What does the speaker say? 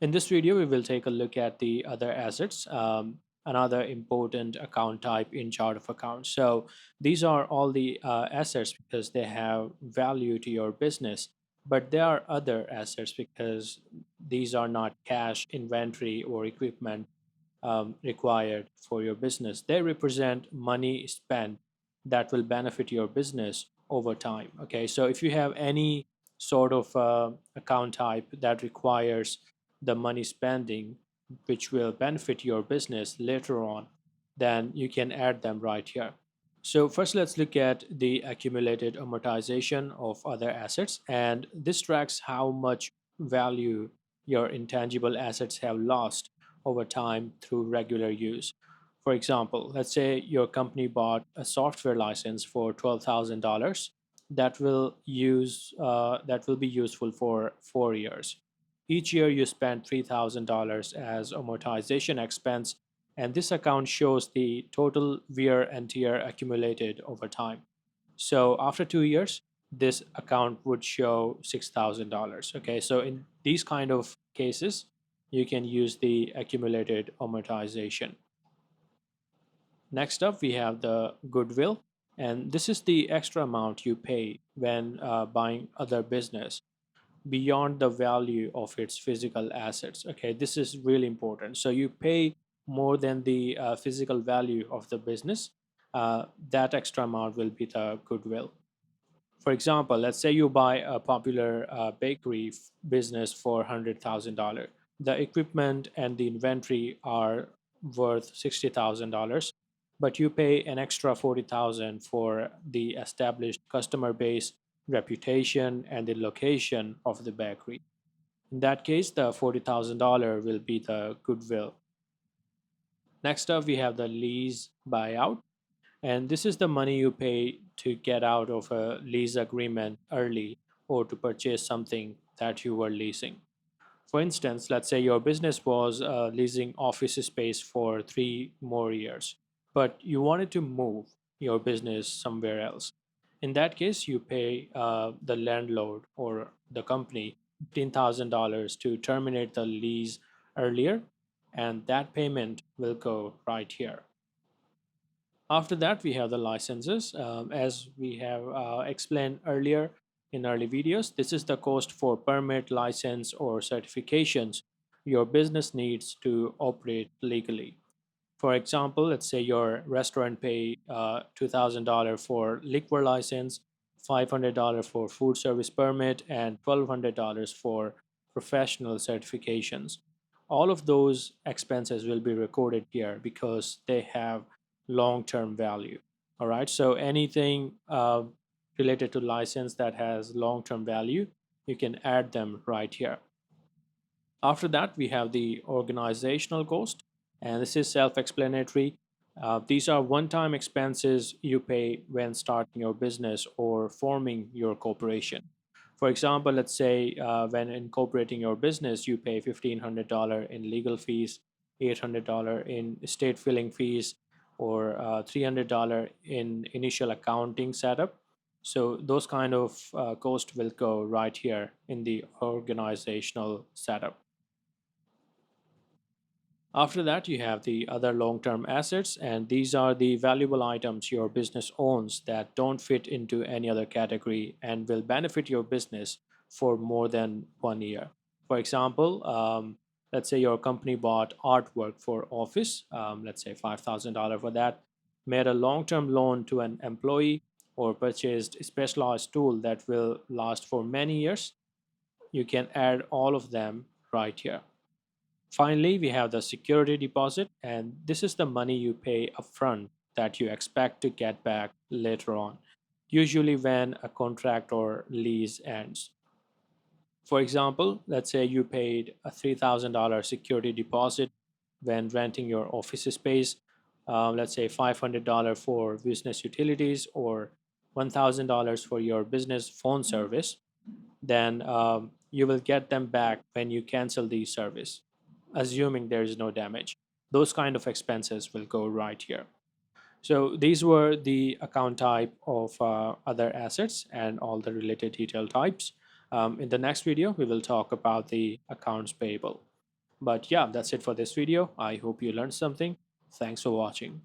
In this video, we will take a look at the other assets, another important account type in chart of accounts. So these are all the assets because they have value to your business, but there are other assets because these are not cash, inventory, or equipment required for your business. They represent money spent that will benefit your business over time. Okay, so if you have any sort of account type that requires the money spending, which will benefit your business later on, then you can add them right here. So first, let's look at the accumulated amortization of other assets, and this tracks how much value your intangible assets have lost over time through regular use. For example, let's say your company bought a software license for $12,000 that will be useful for 4 years. Each year you spend $3,000 as amortization expense, and this account shows the total wear and tear accumulated over time. So after 2 years, this account would show $6,000. Okay, so in these kind of cases, you can use the accumulated amortization. Next up, we have the goodwill, and this is the extra amount you pay when buying other business beyond the value of its physical assets. Okay, this is really important. So you pay more than the physical value of the business. That extra amount will be the goodwill. For example, let's say you buy a popular bakery business for $100,000. The equipment and the inventory are worth $60,000, but you pay an extra $40,000 for the established customer base, reputation, and the location of the bakery. In that case, the $40,000 will be the goodwill. Next up, we have the lease buyout. And this is the money you pay to get out of a lease agreement early or to purchase something that you were leasing. For instance, let's say your business was leasing office space for 3 more years, but you wanted to move your business somewhere else. In that case, you pay the landlord or the company $15,000 to terminate the lease earlier, and that payment will go right here. After that, we have the licenses. As we have explained earlier in early videos, this is the cost for permit, license, or certifications your business needs to operate legally. For example, let's say your restaurant pay $2,000 for liquor license, $500 for food service permit, and $1,200 for professional certifications. All of those expenses will be recorded here because they have long-term value. All right, so anything related to license that has long-term value, you can add them right here. After that, we have the organizational cost, and this is self-explanatory. These are one-time expenses you pay when starting your business or forming your corporation. For example, let's say when incorporating your business, you pay $1,500 in legal fees, $800 in state filing fees, or $300 in initial accounting setup. So those kind of costs will go right here in the organizational setup. After that, you have the other long-term assets, and these are the valuable items your business owns that don't fit into any other category and will benefit your business for more than 1 year. For example, let's say your company bought artwork for office, let's say $5,000 for that, made a long-term loan to an employee, or purchased a specialized tool that will last for many years. You can add all of them right here. Finally, we have the security deposit, and this is the money you pay upfront that you expect to get back later on, usually when a contract or lease ends. For example, let's say you paid a $3,000 security deposit when renting your office space, let's say $500 for business utilities or $1,000 for your business phone service, then you will get them back when you cancel the service, assuming there is no damage. Those kind of expenses will go right here. So these were the account type of other assets and all the related detail types. In the next video, we will talk about the accounts payable. But yeah, that's it for this video. I hope you learned something. Thanks for watching.